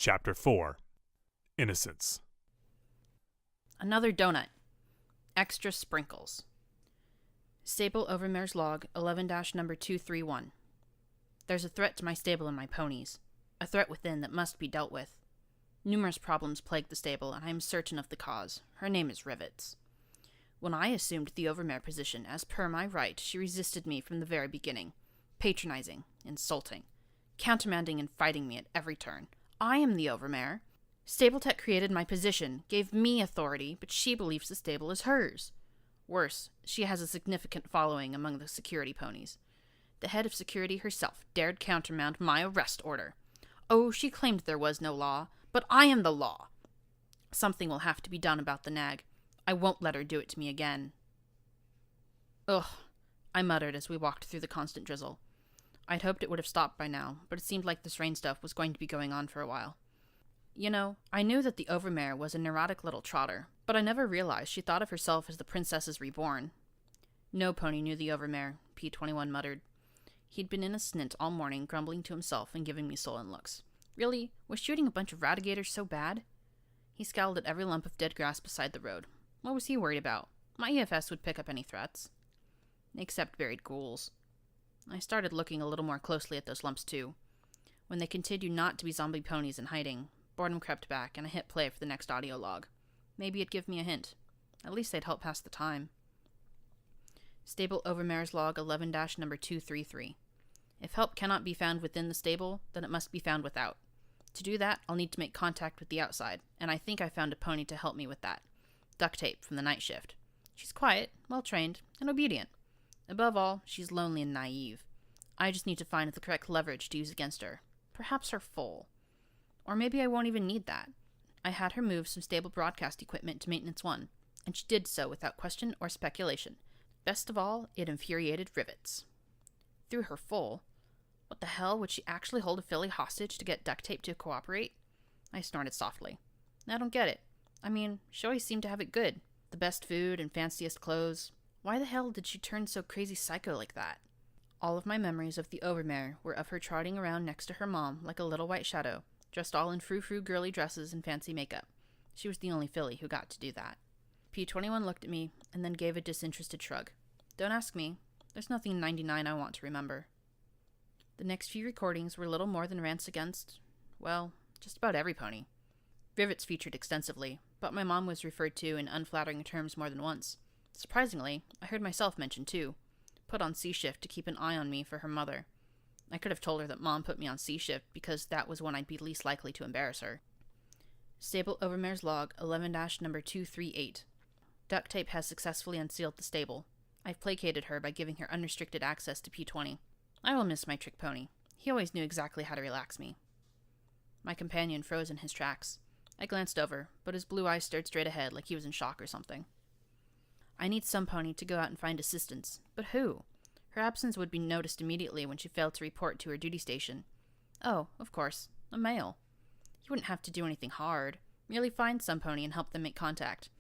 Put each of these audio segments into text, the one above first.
Chapter 4. Innocence. Another donut. Extra sprinkles. Stable Overmare's log 11-number 231. There's a threat to my stable and my ponies. A threat within that must be dealt with. Numerous problems plague the stable, and I am certain of the cause. Her name is Rivets. When I assumed the Overmare position, as per my right, she resisted me from the very beginning. Patronizing, insulting, countermanding and fighting me at every turn. I am the Overmare. Stabletech created my position, gave me authority, but she believes the stable is hers. Worse, she has a significant following among the security ponies. The head of security herself dared countermand my arrest order. Oh, she claimed there was no law, but I am the law. Something will have to be done about the nag. I won't let her do it to me again. Ugh, I muttered as we walked through the constant drizzle. I'd hoped it would have stopped by now, but it seemed like this rain stuff was going to be going on for a while. You know, I knew that the Overmare was a neurotic little trotter, but I never realized she thought of herself as the princesses reborn. No pony knew the Overmare, P21 muttered. He'd been in a snit all morning, grumbling to himself and giving me sullen looks. Really? Was shooting a bunch of ratigators so bad? He scowled at every lump of dead grass beside the road. What was he worried about? My EFS would pick up any threats. Except buried ghouls. I started looking a little more closely at those lumps too. When they continued not to be zombie ponies in hiding, boredom crept back and I hit play for the next audio log. Maybe it'd give me a hint. At least they'd help pass the time. Stable Overmare's log 11-number 233. If help cannot be found within the stable, then it must be found without. To do that, I'll need to make contact with the outside, and I think I found a pony to help me with that. Duct Tape from the night shift. She's quiet, well-trained, and obedient. Above all, she's lonely and naive. I just need to find the correct leverage to use against her. Perhaps her foal. Or maybe I won't even need that. I had her move some stable broadcast equipment to Maintenance 1, and she did so without question or speculation. Best of all, it infuriated Rivets. Through her foal. What the hell, would she actually hold a filly hostage to get Duct Tape to cooperate? I snorted softly. I don't get it. I mean, she always seemed to have it good. The best food and fanciest clothes. Why the hell did she turn so crazy psycho like that? All of my memories of the Overmare were of her trotting around next to her mom like a little white shadow, dressed all in frou-frou girly dresses and fancy makeup. She was the only filly who got to do that. P21 looked at me and then gave a disinterested shrug. Don't ask me. There's nothing in 99 I want to remember. The next few recordings were little more than rants against, well, just about every pony. Rivets featured extensively, but my mom was referred to in unflattering terms more than once. Surprisingly, I heard myself mentioned too. Put on C-shift to keep an eye on me for her mother. I could have told her that Mom put me on C-shift because that was when I'd be least likely to embarrass her. Stable Overmare's log 11-number 238. Duct Tape has successfully unsealed the stable. I've placated her by giving her unrestricted access to P20. I will miss my trick pony. He always knew exactly how to relax me. My companion froze in his tracks. I glanced over, but his blue eyes stared straight ahead like he was in shock or something. I need some pony to go out and find assistance, but who? Her absence would be noticed immediately when she failed to report to her duty station. Oh, of course, a male. He wouldn't have to do anything hard. Merely find some pony and help them make contact.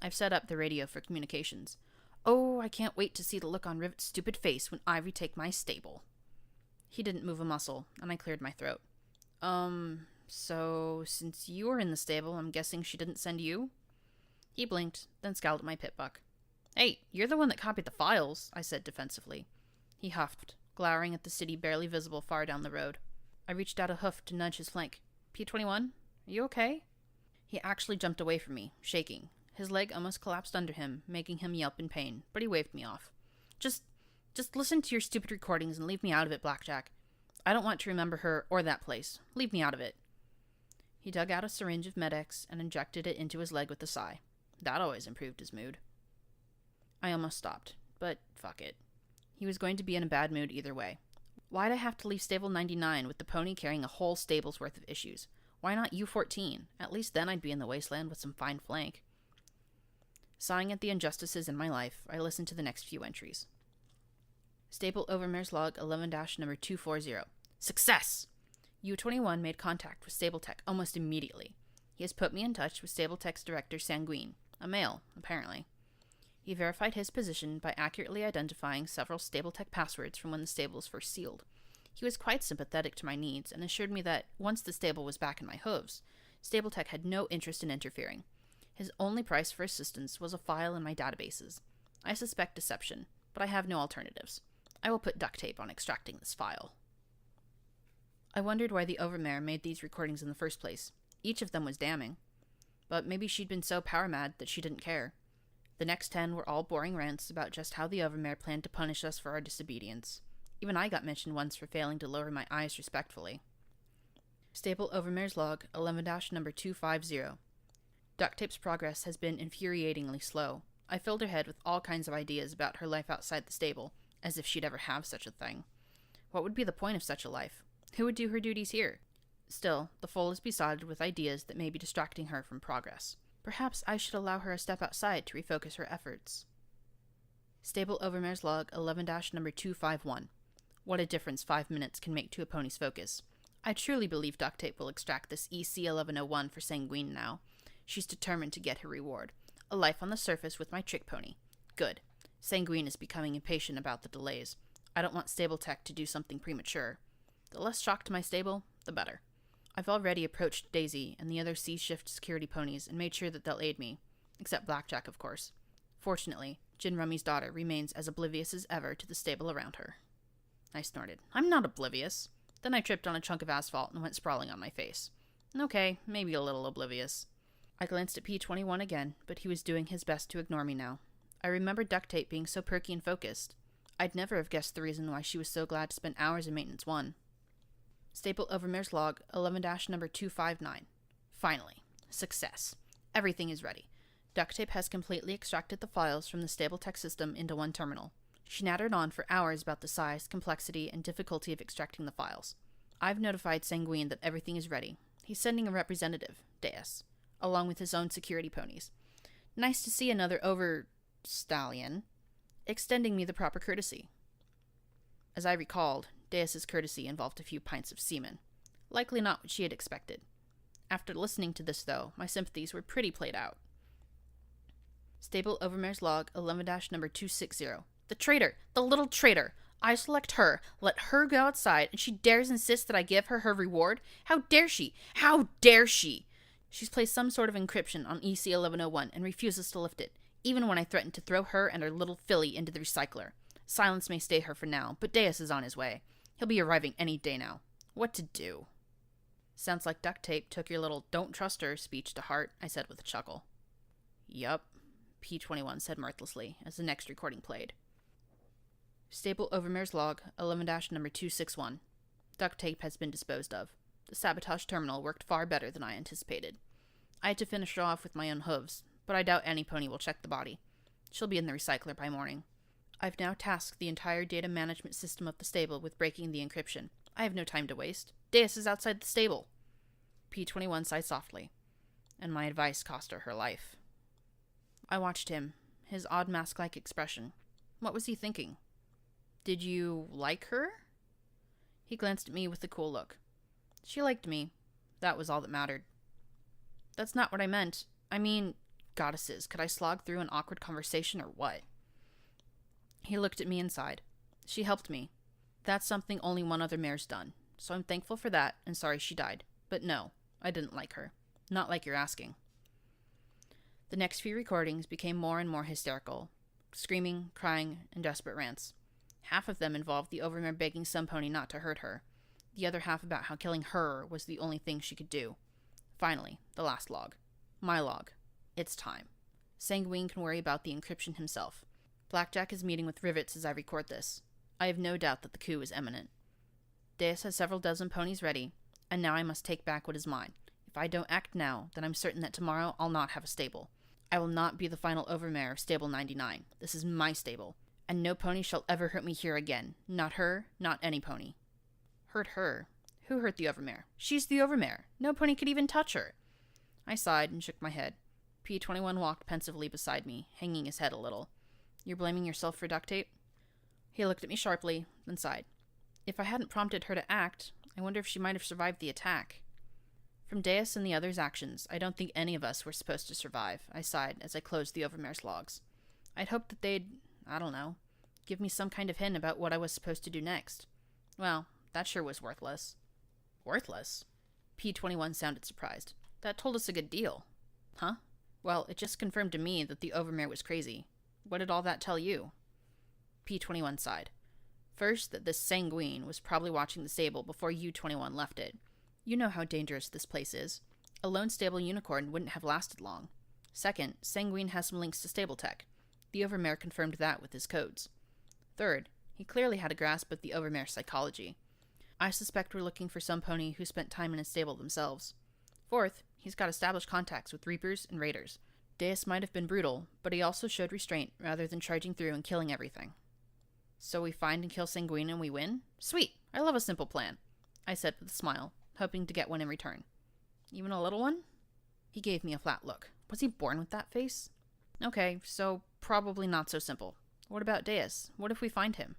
I've set up the radio for communications. Oh, I can't wait to see the look on Rivet's stupid face when I retake my stable. He didn't move a muscle, and I cleared my throat. So, since you were in the stable, I'm guessing she didn't send you? He blinked, then scowled at my pit buck. Hey, you're the one that copied the files, I said defensively. He huffed, glowering at the city barely visible far down the road. I reached out a hoof to nudge his flank. P21, are you okay? He actually jumped away from me, shaking. His leg almost collapsed under him, making him yelp in pain, but he waved me off. Just listen to your stupid recordings and leave me out of it, Blackjack. I don't want to remember her or that place. Leave me out of it. He dug out a syringe of Med-X and injected it into his leg with a sigh. That always improved his mood. I almost stopped, but fuck it. He was going to be in a bad mood either way. Why'd I have to leave stable 99 with the pony carrying a whole stable's worth of issues? Why not U14? At least then I'd be in the wasteland with some fine flank. Sighing at the injustices in my life, I listened to the next few entries. Stable Overmare's log 11-number 240. Success! U21 made contact with Stabletech almost immediately. He has put me in touch with Stabletech's director Sanguine, a male, apparently. He verified his position by accurately identifying several Stabletech passwords from when the stable was first sealed. He was quite sympathetic to my needs and assured me that once the stable was back in my hooves, Stable Tech had no interest in interfering. His only price for assistance was a file in my databases. I suspect deception, but I have no alternatives. I will put duct tape on extracting this file. I wondered why the Overmare made these recordings in the first place. Each of them was damning. But maybe she'd been so power-mad that she didn't care. The next 10 were all boring rants about just how the Overmare planned to punish us for our disobedience. Even I got mentioned once for failing to lower my eyes respectfully. Stable Overmare's log, 11-250. Duct Tape's progress has been infuriatingly slow. I filled her head with all kinds of ideas about her life outside the stable, as if she'd ever have such a thing. What would be the point of such a life? Who would do her duties here? Still, the foal is besotted with ideas that may be distracting her from progress. Perhaps I should allow her a step outside to refocus her efforts. Stable Overmare's log, 11-251. What a difference 5 minutes can make to a pony's focus. I truly believe Duct Tape will extract this EC-1101 for Sanguine now. She's determined to get her reward. A life on the surface with my trick pony. Good. Sanguine is becoming impatient about the delays. I don't want Stable Tech to do something premature. The less shock to my stable, the better. I've already approached Daisy and the other C-Shift security ponies and made sure that they'll aid me. Except Blackjack, of course. Fortunately, Jin Rummy's daughter remains as oblivious as ever to the stable around her. I snorted. I'm not oblivious. Then I tripped on a chunk of asphalt and went sprawling on my face. Okay, maybe a little oblivious. I glanced at P21 again, but he was doing his best to ignore me now. I remembered Duct Tape being so perky and focused. I'd never have guessed the reason why she was so glad to spend hours in Maintenance 1. Staple Overmare's log, 11-259. Finally. Success. Everything is ready. Duct Tape has completely extracted the files from the Stable Tech system into one terminal. She nattered on for hours about the size, complexity, and difficulty of extracting the files. I've notified Sanguine that everything is ready. He's sending a representative, Deus, along with his own security ponies. Nice to see another stallion, extending me the proper courtesy. As I recalled, Deus's courtesy involved a few pints of semen. Likely not what she had expected. After listening to this, though, my sympathies were pretty played out. Stable Overmare's log, 11-260. The traitor! The little traitor! I select her, let her go outside, and she dares insist that I give her her reward? How dare she? How dare she? She's placed some sort of encryption on EC-1101 and refuses to lift it, even when I threaten to throw her and her little filly into the recycler. Silence may stay her for now, but Deus is on his way. He'll be arriving any day now. What to do? Sounds like Duct Tape took your little don't trust her speech to heart, I said with a chuckle. Yup, P21 said mirthlessly as the next recording played. Stable Overmare's log, 11-261. Duct Tape has been disposed of. The sabotage terminal worked far better than I anticipated. I had to finish her off with my own hooves, but I doubt any pony will check the body. She'll be in the recycler by morning. I've now tasked the entire data management system of the stable with breaking the encryption. I have no time to waste. Deus is outside the stable. P21 sighed softly, and my advice cost her her life. I watched him, his odd mask-like expression. What was he thinking? Did you like her? He glanced at me with a cool look. She liked me. That was all that mattered. That's not what I meant. I mean, goddesses, could I slog through an awkward conversation or what? He looked at me and sighed. She helped me. That's something only one other mare's done, so I'm thankful for that and sorry she died. But no, I didn't like her. Not like you're asking. The next few recordings became more and more hysterical. Screaming, crying, and desperate rants. Half of them involved the Overmare begging some pony not to hurt her. The other half about how killing her was the only thing she could do. Finally, the last log. My log. It's time. Sanguine can worry about the encryption himself. Blackjack is meeting with Rivets as I record this. I have no doubt that the coup is imminent. Deus has several dozen ponies ready, and now I must take back what is mine. If I don't act now, then I'm certain that tomorrow I'll not have a stable. I will not be the final Overmare of Stable 99. This is my stable, and no pony shall ever hurt me here again. Not her, not any pony. Hurt her? Who hurt the Overmare? She's the Overmare. No pony could even touch her. I sighed and shook my head. P21 walked pensively beside me, hanging his head a little. You're blaming yourself for Duct Tape? He looked at me sharply, then sighed. If I hadn't prompted her to act, I wonder if she might have survived the attack. From Deus and the others' actions, I don't think any of us were supposed to survive, I sighed as I closed the Overmare's logs. I'd hoped that they'd, I don't know, give me some kind of hint about what I was supposed to do next. Well, That sure was worthless. Worthless? P-21 sounded surprised. That told us a good deal. Huh? Well, it just confirmed to me that the Overmare was crazy. What did all that tell you? P-21 sighed. First, that this Sanguine was probably watching the stable before U-21 left it. You know how dangerous this place is. A lone stable unicorn wouldn't have lasted long. Second, Sanguine has some links to stable tech. The Overmare confirmed that with his codes. Third, he clearly had a grasp of the Overmare's psychology. I suspect we're looking for some pony who spent time in a stable themselves. Fourth, he's got established contacts with Reapers and Raiders. Deus might have been brutal, but he also showed restraint rather than charging through and killing everything. So we find and kill Sanguine and we win? Sweet! I love a simple plan, I said with a smile, hoping to get one in return. Even a little one? He gave me a flat look. Was he born with that face? Okay, so probably not so simple. What about Deus? What if we find him?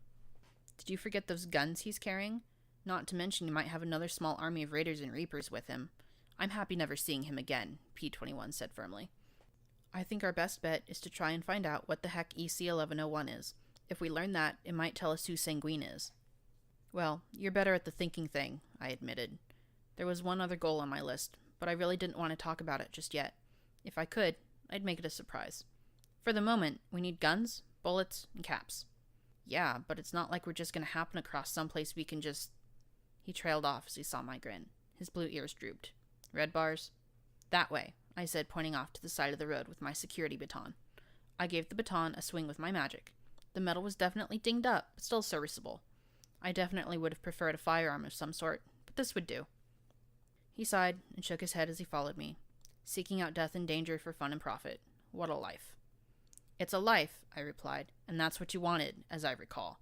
Did you forget those guns he's carrying? Not to mention he might have another small army of Raiders and Reapers with him. I'm happy never seeing him again, P-21 said firmly. I think our best bet is to try and find out what the heck EC-1101 is. If we learn that, it might tell us who Sanguine is. Well, you're better at the thinking thing, I admitted. There was one other goal on my list, but I really didn't want to talk about it just yet. If I could, I'd make it a surprise. For the moment, we need guns, bullets, and caps. Yeah, but it's not like we're just going to happen across someplace we can just... He trailed off as he saw my grin. His blue ears drooped. Red bars? That way, I said, pointing off to the side of the road with my security baton. I gave the baton a swing with my magic. The metal was definitely dinged up, but still serviceable. I definitely would have preferred a firearm of some sort, but this would do. He sighed and shook his head as he followed me, seeking out death and danger for fun and profit. What a life. It's a life, I replied, and that's what you wanted, as I recall.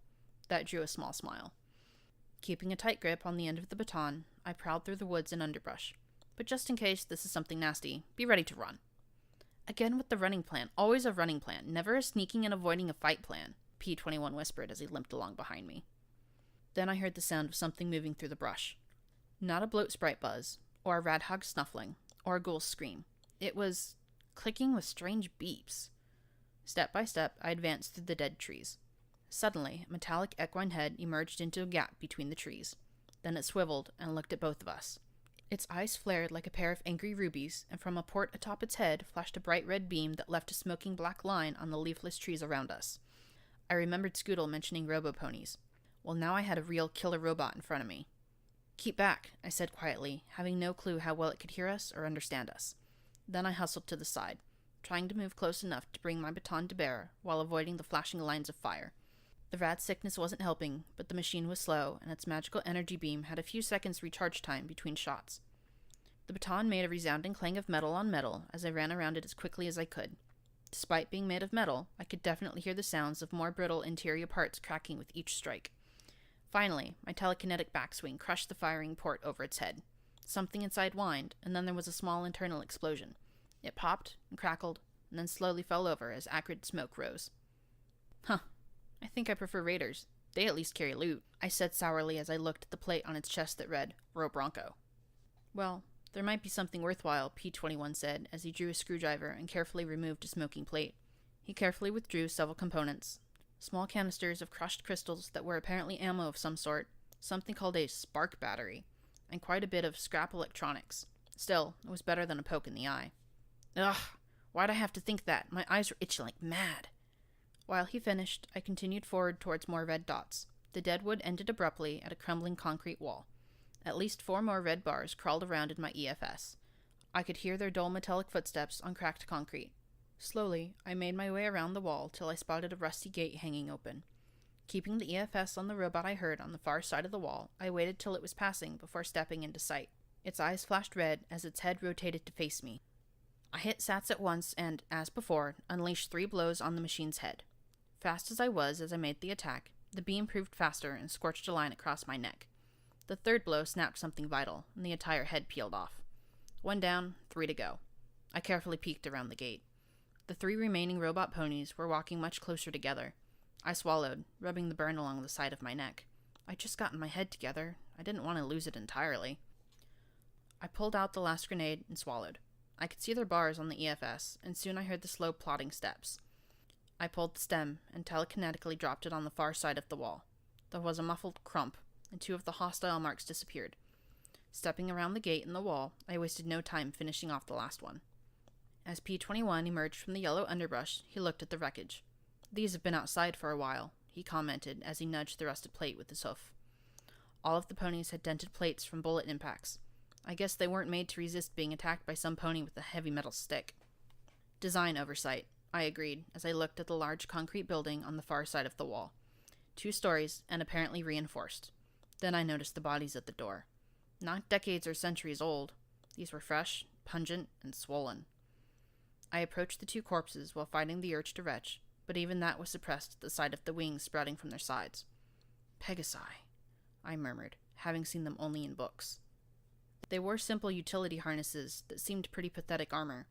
That drew a small smile. Keeping a tight grip on the end of the baton, I prowled through the woods and underbrush. But just in case this is something nasty, be ready to run. Again with the running plan. Always a running plan, never a sneaking and avoiding a fight plan, P-21 whispered as he limped along behind me. Then I heard the sound of something moving through the brush. Not a bloat sprite buzz, or a radhog snuffling, or a ghoul's scream. It was clicking with strange beeps. Step by step, I advanced through the dead trees. Suddenly, a metallic equine head emerged into a gap between the trees. Then it swiveled and looked at both of us. Its eyes flared like a pair of angry rubies, and from a port atop its head flashed a bright red beam that left a smoking black line on the leafless trees around us. I remembered Scoodle mentioning robo-ponies. Well, now I had a real killer robot in front of me. Keep back, I said quietly, having no clue how well it could hear us or understand us. Then I hustled to the side, trying to move close enough to bring my baton to bear while avoiding the flashing lines of fire. The rad sickness wasn't helping, but the machine was slow, and its magical energy beam had a few seconds recharge time between shots. The baton made a resounding clang of metal on metal as I ran around it as quickly as I could. Despite being made of metal, I could definitely hear the sounds of more brittle interior parts cracking with each strike. Finally, my telekinetic backswing crushed the firing port over its head. Something inside whined, and then there was a small internal explosion. It popped and crackled, and then slowly fell over as acrid smoke rose. Huh. I think I prefer Raiders. They at least carry loot, I said sourly as I looked at the plate on its chest that read, Ro Bronco. Well, there might be something worthwhile, P-21 said as he drew a screwdriver and carefully removed a smoking plate. He carefully withdrew several components. Small canisters of crushed crystals that were apparently ammo of some sort, something called a spark battery, and quite a bit of scrap electronics. Still, it was better than a poke in the eye. Ugh, why'd I have to think that? My eyes were itching like mad. While he finished, I continued forward towards more red dots. The deadwood ended abruptly at a crumbling concrete wall. At least 4 more red bars crawled around in my EFS. I could hear their dull metallic footsteps on cracked concrete. Slowly, I made my way around the wall till I spotted a rusty gate hanging open. Keeping the EFS on the robot I heard on the far side of the wall, I waited till it was passing before stepping into sight. Its eyes flashed red as its head rotated to face me. I hit Sats at once and, as before, unleashed 3 blows on the machine's head. Fast as I was as I made the attack, the beam proved faster and scorched a line across my neck. The 3rd blow snapped something vital, and the entire head peeled off. 1 down, 3 to go. I carefully peeked around the gate. The 3 remaining robot ponies were walking much closer together. I swallowed, rubbing the burn along the side of my neck. I'd just gotten my head together. I didn't want to lose it entirely. I pulled out the last grenade and swallowed. I could see their bars on the EFS, and soon I heard the slow plodding steps. I pulled the stem and telekinetically dropped it on the far side of the wall. There was a muffled crump, and 2 of the hostile marks disappeared. Stepping around the gate in the wall, I wasted no time finishing off the last one. As P-21 emerged from the yellow underbrush, he looked at the wreckage. "These have been outside for a while," he commented as he nudged the rusted plate with his hoof. All of the ponies had dented plates from bullet impacts. I guess they weren't made to resist being attacked by some pony with a heavy metal stick. "Design oversight," I agreed as I looked at the large concrete building on the far side of the wall. 2 stories and apparently reinforced. Then I noticed the bodies at the door. Not decades or centuries old. These were fresh, pungent, and swollen. I approached the 2 corpses while fighting the urge to retch, but even that was suppressed at the sight of the wings sprouting from their sides. "Pegasi," I murmured, having seen them only in books. They wore simple utility harnesses that seemed pretty pathetic armor.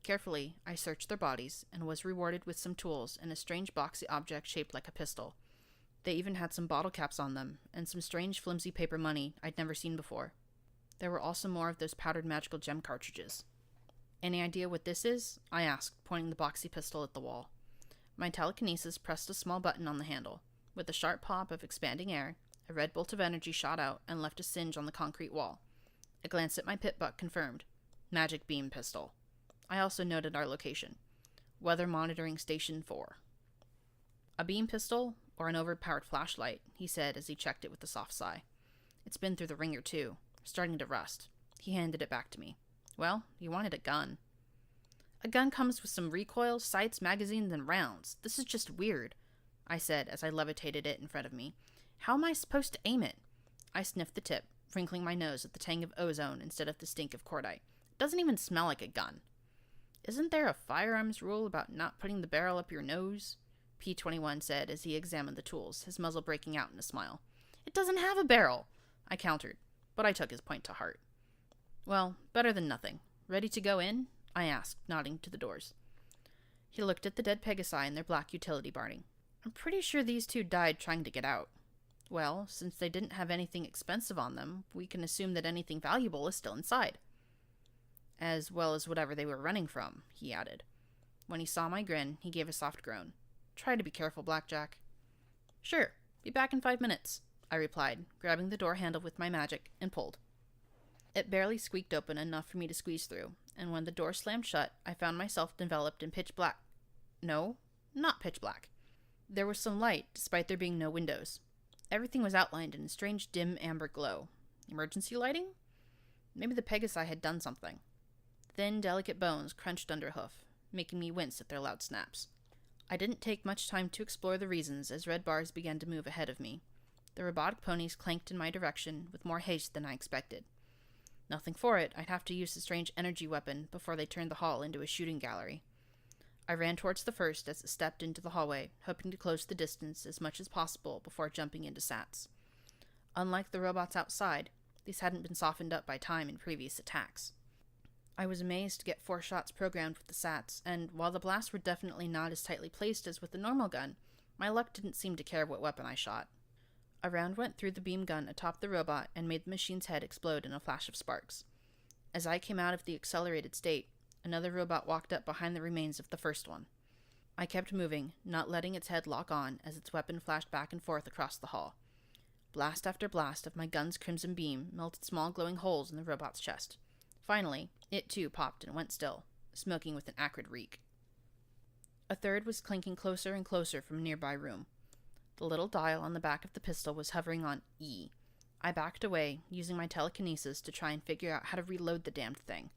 Carefully, I searched their bodies and was rewarded with some tools and a strange boxy object shaped like a pistol. They even had some bottle caps on them and some strange flimsy paper money I'd never seen before. There were also more of those powdered magical gem cartridges. "Any idea what this is?" I asked, pointing the boxy pistol at the wall. My telekinesis pressed a small button on the handle. With a sharp pop of expanding air, a red bolt of energy shot out and left a singe on the concrete wall. A glance at my pit buck confirmed. Magic beam pistol. I also noted our location. Weather monitoring station 4. "A beam pistol, or an overpowered flashlight," he said as he checked it with a soft sigh. "It's been through the ringer too, starting to rust." He handed it back to me. "Well, you wanted a gun." "A gun comes with some recoil, sights, magazines, and rounds. This is just weird," I said as I levitated it in front of me. "How am I supposed to aim it?" I sniffed the tip, wrinkling my nose at the tang of ozone instead of the stink of cordite. "It doesn't even smell like a gun." "Isn't there a firearms rule about not putting the barrel up your nose?" P-21 said as he examined the tools, his muzzle breaking out in a smile. "It doesn't have a barrel," I countered, but I took his point to heart. "Well, better than nothing. Ready to go in?" I asked, nodding to the doors. He looked at the dead Pegasi and their black utility barding. "I'm pretty sure these 2 died trying to get out." "Well, since they didn't have anything expensive on them, we can assume that anything valuable is still inside." "As well as whatever they were running from," he added. When he saw my grin, he gave a soft groan. "Try to be careful, Blackjack." "Sure, be back in 5 minutes," I replied, grabbing the door handle with my magic, and pulled. It barely squeaked open enough for me to squeeze through, and when the door slammed shut, I found myself enveloped in pitch black. No, not pitch black. There was some light, despite there being no windows. Everything was outlined in a strange dim amber glow. Emergency lighting? Maybe the Pegasi had done something. Thin, delicate bones crunched under hoof, making me wince at their loud snaps. I didn't take much time to explore the reasons as red bars began to move ahead of me. The robotic ponies clanked in my direction with more haste than I expected. Nothing for it, I'd have to use the strange energy weapon before they turned the hall into a shooting gallery. I ran towards the first as it stepped into the hallway, hoping to close the distance as much as possible before jumping into Sats. Unlike the robots outside, these hadn't been softened up by time in previous attacks. I was amazed to get 4 shots programmed with the Sats, and while the blasts were definitely not as tightly placed as with the normal gun, my luck didn't seem to care what weapon I shot. A round went through the beam gun atop the robot and made the machine's head explode in a flash of sparks. As I came out of the accelerated state, another robot walked up behind the remains of the first one. I kept moving, not letting its head lock on as its weapon flashed back and forth across the hall. Blast after blast of my gun's crimson beam melted small glowing holes in the robot's chest. Finally, it too popped and went still, smoking with an acrid reek. A third was clinking closer and closer from a nearby room. The little dial on the back of the pistol was hovering on E. I backed away, using my telekinesis to try and figure out how to reload the damned thing.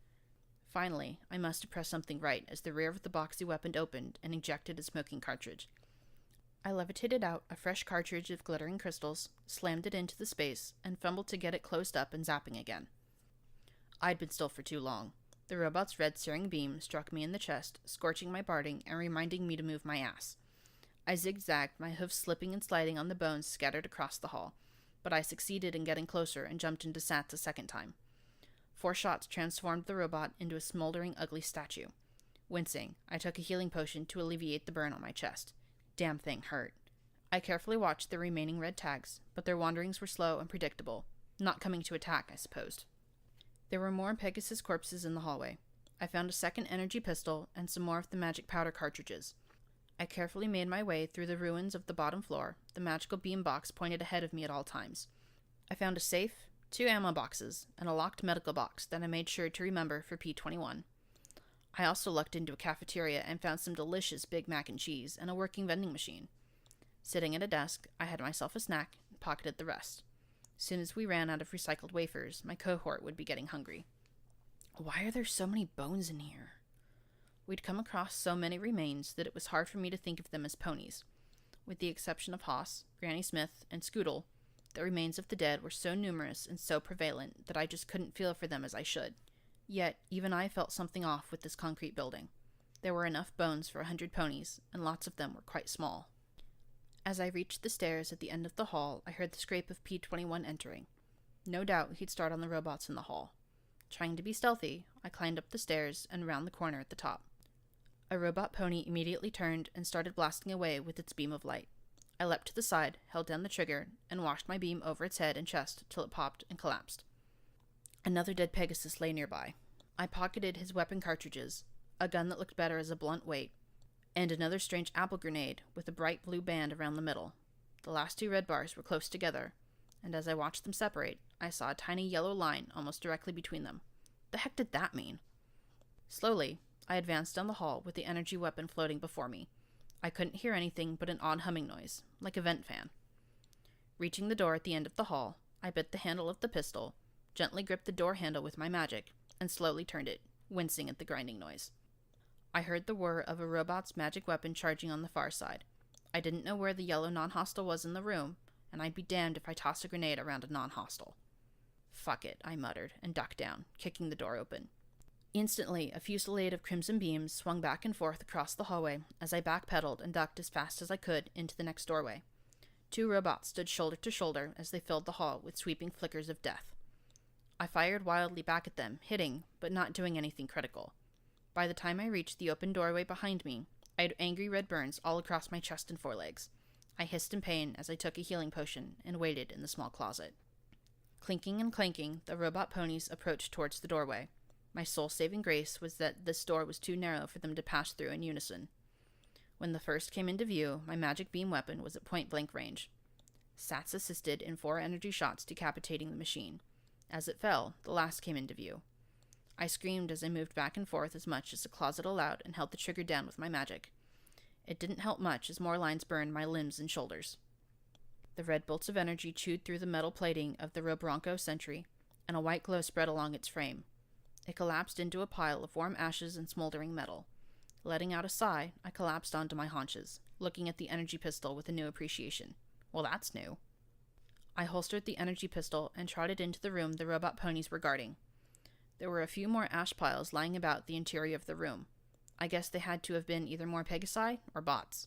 Finally, I must have pressed something right as the rear of the boxy weapon opened and ejected a smoking cartridge. I levitated out a fresh cartridge of glittering crystals, slammed it into the space, and fumbled to get it closed up and zapping again. I'd been still for too long. The robot's red searing beam struck me in the chest, scorching my barding and reminding me to move my ass. I zigzagged, my hoofs slipping and sliding on the bones scattered across the hall, but I succeeded in getting closer and jumped into Sats a second time. 4 shots transformed the robot into a smoldering, ugly statue. Wincing, I took a healing potion to alleviate the burn on my chest. Damn thing hurt. I carefully watched the remaining red tags, but their wanderings were slow and predictable. Not coming to attack, I supposed. There were more Pegasus corpses in the hallway. I found a second energy pistol and some more of the magic powder cartridges. I carefully made my way through the ruins of the bottom floor, the magical beam box pointed ahead of me at all times. I found a safe, 2 ammo boxes, and a locked medical box that I made sure to remember for P-21. I also lucked into a cafeteria and found some delicious Big Mac and cheese and a working vending machine. Sitting at a desk, I had myself a snack and pocketed the rest. As soon as we ran out of recycled wafers, my cohort would be getting hungry. Why are there so many bones in here? We'd come across so many remains that it was hard for me to think of them as ponies. With the exception of Haas, Granny Smith, and Scoodle, the remains of the dead were so numerous and so prevalent that I just couldn't feel for them as I should. Yet, even I felt something off with this concrete building. There were enough bones for 100 ponies, and lots of them were quite small. As I reached the stairs at the end of the hall, I heard the scrape of P-21 entering. No doubt he'd start on the robots in the hall. Trying to be stealthy, I climbed up the stairs and round the corner at the top. A robot pony immediately turned and started blasting away with its beam of light. I leapt to the side, held down the trigger, and washed my beam over its head and chest till it popped and collapsed. Another dead Pegasus lay nearby. I pocketed his weapon cartridges, a gun that looked better as a blunt weight, and another strange apple grenade with a bright blue band around the middle. The last 2 red bars were close together, and as I watched them separate, I saw a tiny yellow line almost directly between them. The heck did that mean? Slowly, I advanced down the hall with the energy weapon floating before me. I couldn't hear anything but an odd humming noise, like a vent fan. Reaching the door at the end of the hall, I bit the handle of the pistol, gently gripped the door handle with my magic, and slowly turned it, wincing at the grinding noise. I heard the whir of a robot's magic weapon charging on the far side. I didn't know where the yellow non-hostile was in the room, and I'd be damned if I tossed a grenade around a non-hostile. Fuck it, I muttered, and ducked down, kicking the door open. Instantly, a fusillade of crimson beams swung back and forth across the hallway as I backpedaled and ducked as fast as I could into the next doorway. 2 robots stood shoulder to shoulder as they filled the hall with sweeping flickers of death. I fired wildly back at them, hitting, but not doing anything critical. By the time I reached the open doorway behind me, I had angry red burns all across my chest and forelegs. I hissed in pain as I took a healing potion and waited in the small closet. Clinking and clanking, the robot ponies approached towards the doorway. My sole saving grace was that this door was too narrow for them to pass through in unison. When the first came into view, my magic beam weapon was at point-blank range. Sats assisted in 4 energy shots decapitating the machine. As it fell, the last came into view. I screamed as I moved back and forth as much as the closet allowed and held the trigger down with my magic. It didn't help much as more lines burned my limbs and shoulders. The red bolts of energy chewed through the metal plating of the Robronco Sentry, and a white glow spread along its frame. It collapsed into a pile of warm ashes and smoldering metal. Letting out a sigh, I collapsed onto my haunches, looking at the energy pistol with a new appreciation. Well, that's new. I holstered the energy pistol and trotted into the room the robot ponies were guarding. There were a few more ash piles lying about the interior of the room. I guess they had to have been either more Pegasi or bots.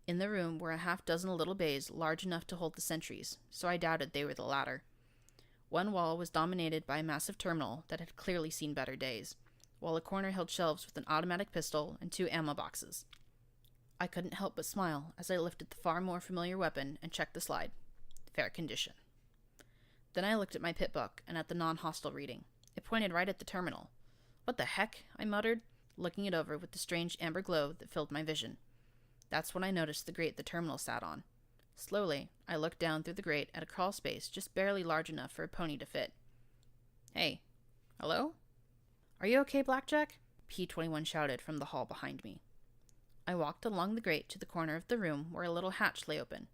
In the room were a half-dozen little bays large enough to hold the sentries, so I doubted they were the latter. One wall was dominated by a massive terminal that had clearly seen better days, while a corner held shelves with an automatic pistol and 2 ammo boxes. I couldn't help but smile as I lifted the far more familiar weapon and checked the slide. Fair condition. Then I looked at my pit book and at the non-hostile reading. It pointed right at the terminal. What the heck? I muttered, looking it over with the strange amber glow that filled my vision. That's when I noticed the grate the terminal sat on. Slowly, I looked down through the grate at a crawl space just barely large enough for a pony to fit. Hey. Hello? Are you okay, Blackjack? P-21 shouted from the hall behind me. I walked along the grate to the corner of the room where a little hatch lay open.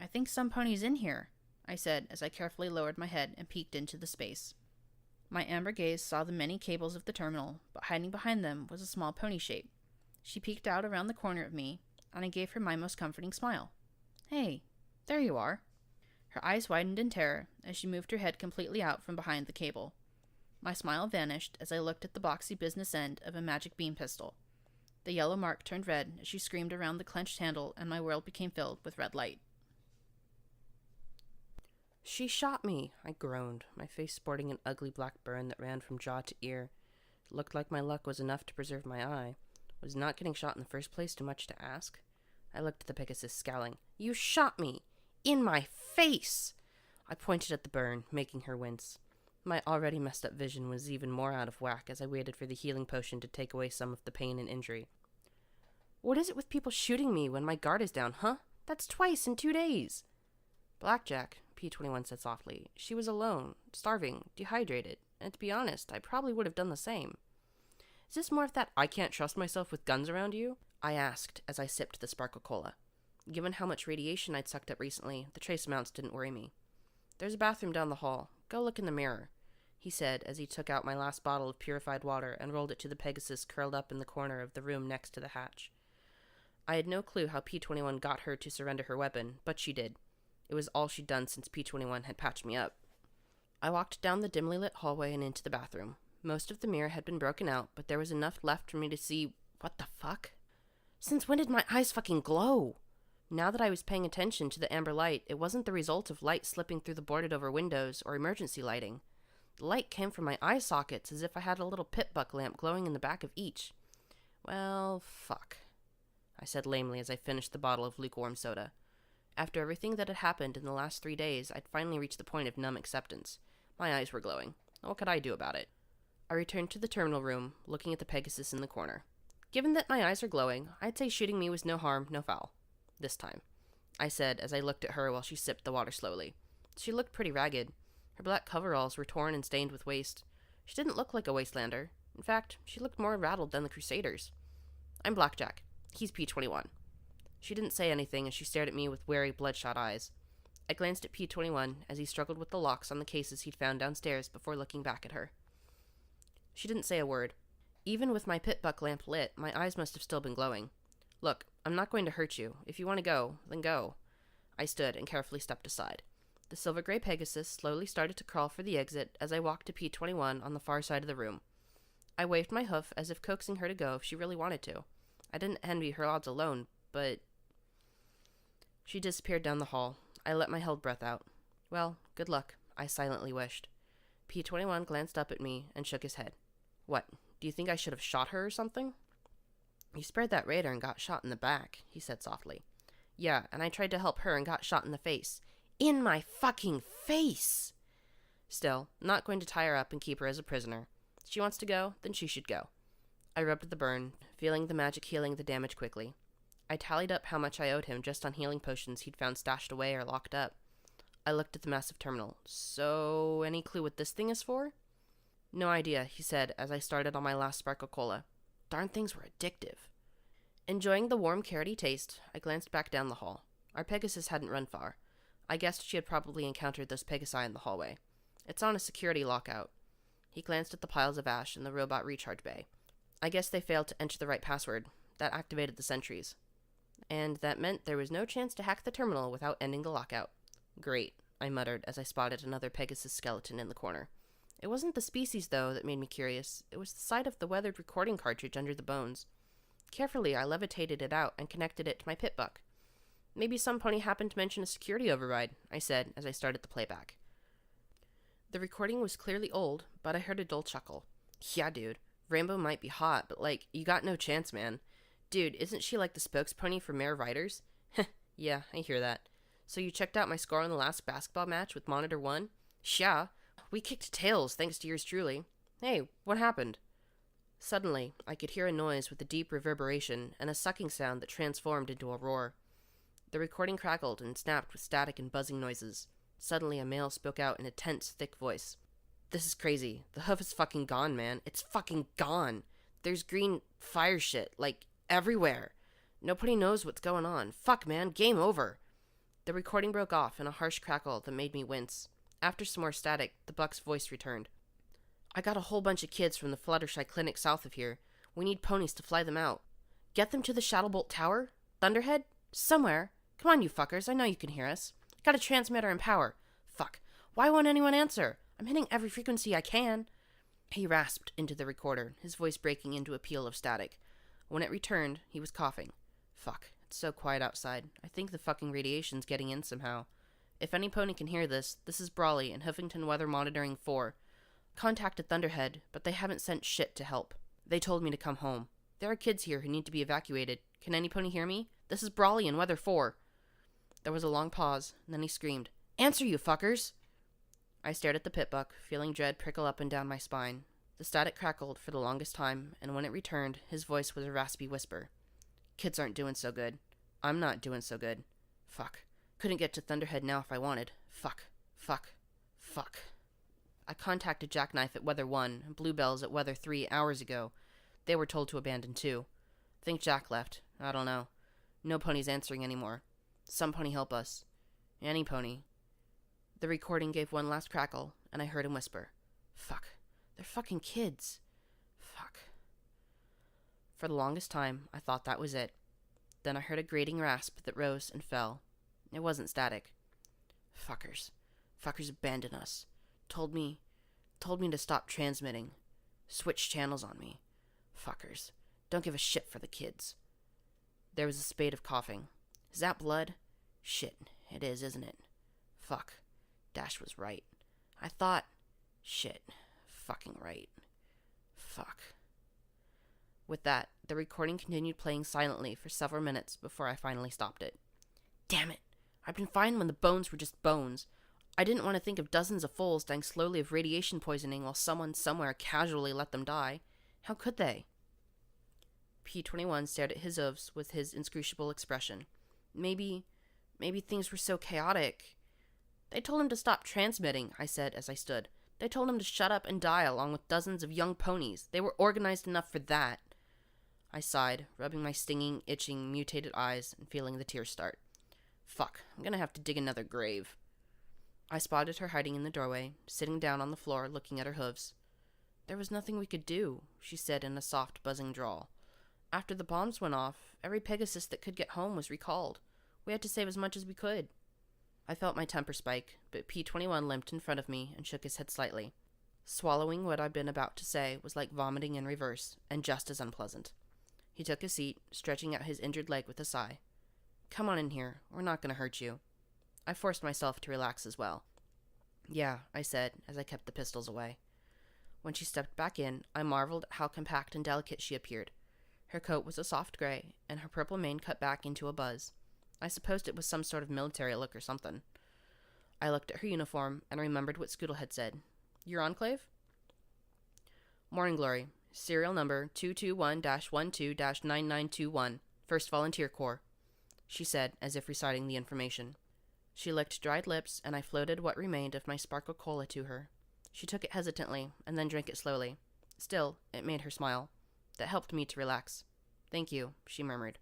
I think some pony's in here, I said as I carefully lowered my head and peeked into the space. My amber gaze saw the many cables of the terminal, but hiding behind them was a small pony shape. She peeked out around the corner of me, and I gave her my most comforting smile. Hey, there you are. Her eyes widened in terror as she moved her head completely out from behind the cable. My smile vanished as I looked at the boxy business end of a magic beam pistol. The yellow mark turned red as she screamed around the clenched handle, and my world became filled with red light. "She shot me," I groaned, my face sporting an ugly black burn that ran from jaw to ear. It looked like my luck was enough to preserve my eye. Was not getting shot in the first place too much to ask? I looked at the Pegasus, scowling. "You shot me! In my face!" I pointed at the burn, making her wince. My already messed up vision was even more out of whack as I waited for the healing potion to take away some of the pain and injury. What is it with people shooting me when my guard is down, huh? That's twice in 2 days. Blackjack, P21 said softly. She was alone, starving, dehydrated, and to be honest, I probably would have done the same. Is this more of that I can't trust myself with guns around you? I asked as I sipped the sparkle cola. Given how much radiation I'd sucked up recently, the trace amounts didn't worry me. There's a bathroom down the hall. Go look in the mirror, he said as he took out my last bottle of purified water and rolled it to the Pegasus curled up in the corner of the room next to the hatch. I had no clue how P21 got her to surrender her weapon, but she did. It was all she'd done since P21 had patched me up. I walked down the dimly lit hallway and into the bathroom. Most of the mirror had been broken out, but there was enough left for me to see... What the fuck? Since when did my eyes fucking glow? Now that I was paying attention to the amber light, it wasn't the result of light slipping through the boarded-over windows or emergency lighting. The light came from my eye sockets as if I had a little pit-buck lamp glowing in the back of each. Well, fuck, I said lamely as I finished the bottle of lukewarm soda. After everything that had happened in the last 3 days, I'd finally reached the point of numb acceptance. My eyes were glowing. What could I do about it? I returned to the terminal room, looking at the Pegasus in the corner. Given that my eyes are glowing, I'd say shooting me was no harm, no foul. This time, I said as I looked at her while she sipped the water slowly. She looked pretty ragged. Her black coveralls were torn and stained with waste. She didn't look like a wastelander. In fact, she looked more rattled than the Crusaders. I'm Blackjack. He's P21. She didn't say anything as she stared at me with wary, bloodshot eyes. I glanced at P21 as he struggled with the locks on the cases he'd found downstairs before looking back at her. She didn't say a word. Even with my pit-buck lamp lit, my eyes must have still been glowing. Look, I'm not going to hurt you. If you want to go, then go. I stood and carefully stepped aside. The silver-gray Pegasus slowly started to crawl for the exit as I walked to P21 on the far side of the room. I waved my hoof as if coaxing her to go if she really wanted to. I didn't envy her odds alone, but... She disappeared down the hall. I let my held breath out. Well, good luck, I silently wished. P21 glanced up at me and shook his head. What, do you think I should have shot her or something? You spared that raider and got shot in the back, he said softly. Yeah, and I tried to help her and got shot in the face. In my fucking face! Still, not going to tie her up and keep her as a prisoner. If she wants to go, then she should go. I rubbed the burn, feeling the magic healing the damage quickly. I tallied up how much I owed him just on healing potions he'd found stashed away or locked up. I looked at the massive terminal. So, any clue what this thing is for? No idea, he said as I started on my last sparkle cola. Darn things were addictive. Enjoying the warm, carroty taste, I glanced back down the hall. Our Pegasus hadn't run far. I guessed she had probably encountered those Pegasi in the hallway. It's on a security lockout. He glanced at the piles of ash in the robot recharge bay. I guess they failed to enter the right password. That activated the sentries. And that meant there was no chance to hack the terminal without ending the lockout. Great, I muttered as I spotted another Pegasus skeleton in the corner. It wasn't the species, though, that made me curious. It was the sight of the weathered recording cartridge under the bones. Carefully, I levitated it out and connected it to my pit-buck. Maybe some pony happened to mention a security override, I said as I started the playback. The recording was clearly old, but I heard a dull chuckle. Yeah, dude, Rainbow might be hot, but you got no chance, man. Dude, isn't she like the spokespony for Mare Riders? Heh, yeah, I hear that. So you checked out my score on the last basketball match with Monitor 1? Yeah, we kicked tails thanks to yours truly. Hey, what happened? Suddenly, I could hear a noise with a deep reverberation and a sucking sound that transformed into a roar. The recording crackled and snapped with static and buzzing noises. Suddenly, a male spoke out in a tense, thick voice. This is crazy. The hoof is fucking gone, man. It's fucking gone. There's green fire shit, everywhere. Nobody knows what's going on. Fuck, man. Game over. The recording broke off in a harsh crackle that made me wince. After some more static, the buck's voice returned. I got a whole bunch of kids from the Fluttershy Clinic south of here. We need ponies to fly them out. Get them to the Shadowbolt Tower? Thunderhead? Somewhere. Come on, you fuckers. I know you can hear us. Got a transmitter and power. Fuck. Why won't anyone answer? I'm hitting every frequency I can. He rasped into the recorder, his voice breaking into a peal of static. When it returned, he was coughing. Fuck. It's so quiet outside. I think the fucking radiation's getting in somehow. If any pony can hear this, this is Brawley and Huffington Weather Monitoring 4. Contacted Thunderhead, but they haven't sent shit to help. They told me to come home. There are kids here who need to be evacuated. Can any pony hear me? This is Brawley and Weather 4. There was a long pause, and then he screamed, Answer, you fuckers! I stared at the pit-buck, feeling dread prickle up and down my spine. The static crackled for the longest time, and when it returned, his voice was a raspy whisper. Kids aren't doing so good. I'm not doing so good. Fuck. Couldn't get to Thunderhead now if I wanted. Fuck. I contacted Jackknife at Weather 1 and Bluebells at Weather 3 hours ago. They were told to abandon too. Think Jack left. I don't know. No pony's answering anymore. Some pony help us. Any pony. The recording gave one last crackle, and I heard him whisper, "Fuck. They're fucking kids. Fuck." For the longest time, I thought that was it. Then I heard a grating rasp that rose and fell. It wasn't static. Fuckers. Fuckers abandoned us. Told me to stop transmitting. Switch channels on me. Fuckers. Don't give a shit for the kids. There was a spate of coughing. Is that blood? Shit, it is, isn't it? Fuck. Dash was right. I thought... Shit. Fucking right. Fuck. With that, the recording continued playing silently for several minutes before I finally stopped it. Damn it! I'd been fine when the bones were just bones. I didn't want to think of dozens of foals dying slowly of radiation poisoning while someone somewhere casually let them die. How could they? P-21 stared at his oofs with his inscrutable expression. Maybe things were so chaotic. They told him to stop transmitting, I said as I stood. They told him to shut up and die along with dozens of young ponies. They were organized enough for that. I sighed, rubbing my stinging, itching, mutated eyes and feeling the tears start. Fuck, I'm gonna have to dig another grave. I spotted her hiding in the doorway, sitting down on the floor looking at her hooves. There was nothing we could do, she said in a soft, buzzing drawl. After the bombs went off, every Pegasus that could get home was recalled. We had to save as much as we could. I felt my temper spike, but P-21 limped in front of me and shook his head slightly. Swallowing what I'd been about to say was like vomiting in reverse, and just as unpleasant. He took a seat, stretching out his injured leg with a sigh. Come on in here. We're not going to hurt you. I forced myself to relax as well. Yeah, I said, as I kept the pistols away. When she stepped back in, I marveled at how compact and delicate she appeared. Her coat was a soft gray, and her purple mane cut back into a buzz. I supposed it was some sort of military look or something. I looked at her uniform and remembered what Scootle had said. Your enclave? Morning Glory. Serial number 221-12-9921. 1st Volunteer Corps, she said, as if reciting the information. She licked dried lips, and I floated what remained of my sparkle cola to her. She took it hesitantly, and then drank it slowly. Still, it made her smile. That helped me to relax. Thank you, she murmured.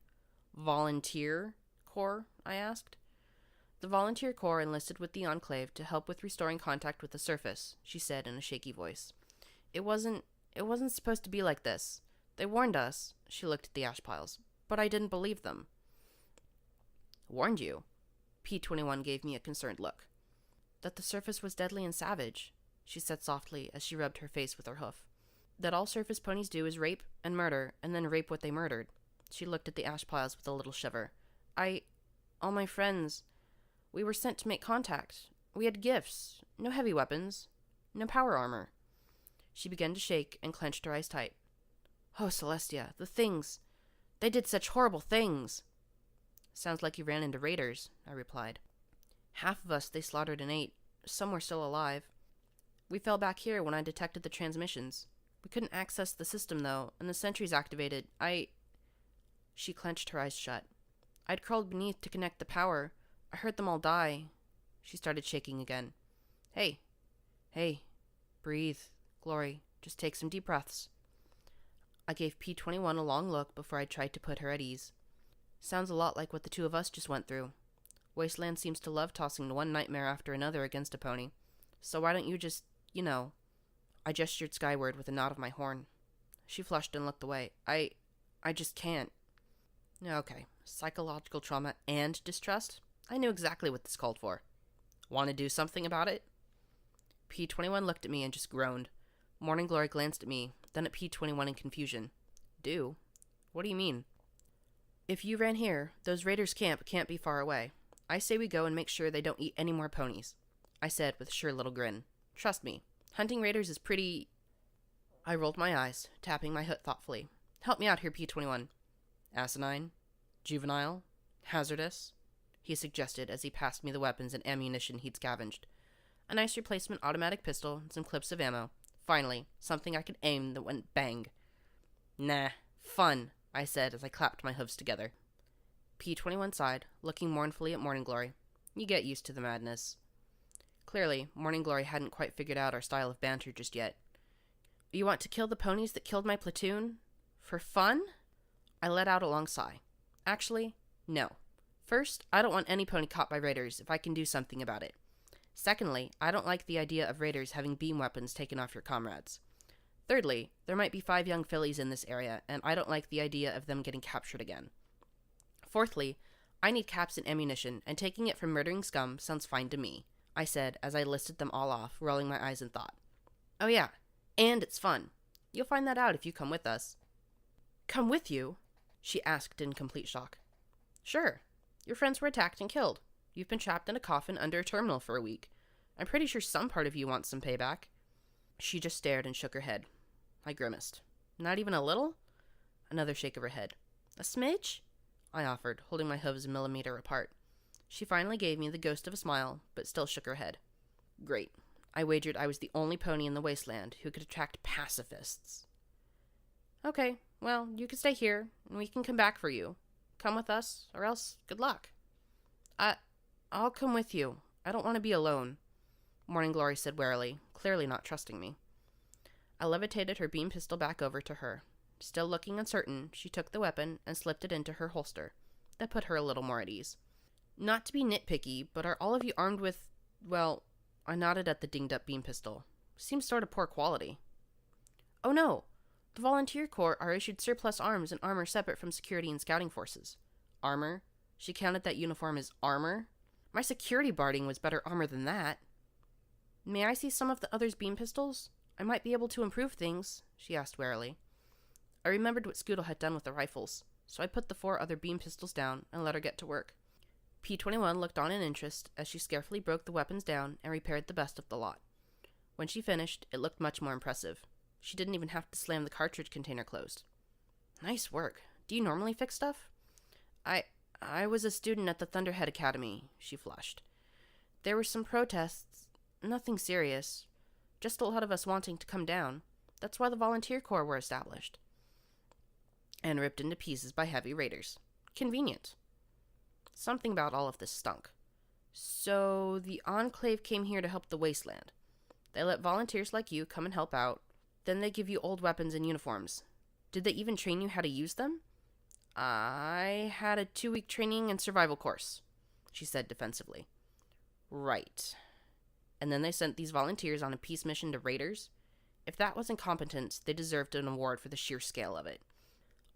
Volunteer Corps? I asked. The Volunteer Corps enlisted with the Enclave to help with restoring contact with the surface, she said in a shaky voice. It wasn't supposed to be like this. They warned us, she looked at the ash piles, but I didn't believe them. Warned you? P-21 gave me a concerned look. That the surface was deadly and savage, she said softly as she rubbed her face with her hoof. That all surface ponies do is rape and murder, and then rape what they murdered. She looked at the ash piles with a little shiver. All my friends, we were sent to make contact. We had gifts, no heavy weapons, no power armor. She began to shake and clenched her eyes tight. Oh, Celestia, the things. They did such horrible things. Sounds like you ran into raiders, I replied. Half of us they slaughtered and ate. Some were still alive. We fell back here when I detected the transmissions. We couldn't access the system, though, and the sentries activated. She clenched her eyes shut. I'd crawled beneath to connect the power. I heard them all die. She started shaking again. Hey. Breathe. Glory, just take some deep breaths. I gave P-21 a long look before I tried to put her at ease. Sounds a lot like what the two of us just went through. Wasteland seems to love tossing one nightmare after another against a pony. So why don't you just, I gestured skyward with a nod of my horn. She flushed and looked away. I just can't. Okay, psychological trauma and distrust? I knew exactly what this called for. Want to do something about it? P-21 looked at me and just groaned. Morning Glory glanced at me, then at P-21 in confusion. Do? What do you mean? If you ran here, those raiders' camp can't be far away. I say we go and make sure they don't eat any more ponies, I said with a sure little grin. Trust me, hunting raiders is pretty... I rolled my eyes, tapping my hood thoughtfully. Help me out here, P-21. Asinine? Juvenile? Hazardous? He suggested as he passed me the weapons and ammunition he'd scavenged. A nice replacement automatic pistol and some clips of ammo. Finally, something I could aim that went bang. Nah, fun, I said as I clapped my hooves together. P-21 sighed, looking mournfully at Morning Glory. You get used to the madness. Clearly, Morning Glory hadn't quite figured out our style of banter just yet. You want to kill the ponies that killed my platoon? For fun? I let out a long sigh. Actually, no. First, I don't want any pony caught by raiders if I can do something about it. Secondly, I don't like the idea of raiders having beam weapons taken off your comrades. Thirdly, there might be 5 young fillies in this area, and I don't like the idea of them getting captured again. Fourthly, I need caps and ammunition, and taking it from murdering scum sounds fine to me, I said as I listed them all off, rolling my eyes in thought. Oh yeah, and it's fun. You'll find that out if you come with us. Come with you? She asked in complete shock. Sure. Your friends were attacked and killed. You've been trapped in a coffin under a terminal for a week. I'm pretty sure some part of you wants some payback. She just stared and shook her head. I grimaced. Not even a little? Another shake of her head. A smidge? I offered, holding my hooves a millimeter apart. She finally gave me the ghost of a smile, but still shook her head. Great. I wagered I was the only pony in the wasteland who could attract pacifists. Okay, well, you can stay here, and we can come back for you. Come with us, or else good luck. I'll come with you. I don't want to be alone, Morning Glory said warily, clearly not trusting me. I levitated her beam pistol back over to her. Still looking uncertain, she took the weapon and slipped it into her holster. That put her a little more at ease. Not to be nitpicky, but are all of you armed with, well, I nodded at the dinged-up beam pistol. Seems sort of poor quality. Oh no! The Volunteer Corps are issued surplus arms and armor separate from security and scouting forces. Armor? She counted that uniform as armor? My security barding was better armor than that. May I see some of the others' beam pistols? I might be able to improve things, she asked warily. I remembered what Scoodle had done with the rifles, so I put the 4 other beam pistols down and let her get to work. P-21 looked on in interest as she carefully broke the weapons down and repaired the best of the lot. When she finished, it looked much more impressive. She didn't even have to slam the cartridge container closed. Nice work. Do you normally fix stuff? I was a student at the Thunderhead Academy, she flushed. There were some protests. Nothing serious. Just a lot of us wanting to come down. That's why the Volunteer Corps were established. And ripped into pieces by heavy raiders. Convenient. Something about all of this stunk. So, the Enclave came here to help the Wasteland. They let volunteers like you come and help out. Then they give you old weapons and uniforms. Did they even train you how to use them? I had a 2-week training and survival course, she said defensively. Right. And then they sent these volunteers on a peace mission to raiders? If that was incompetence, they deserved an award for the sheer scale of it.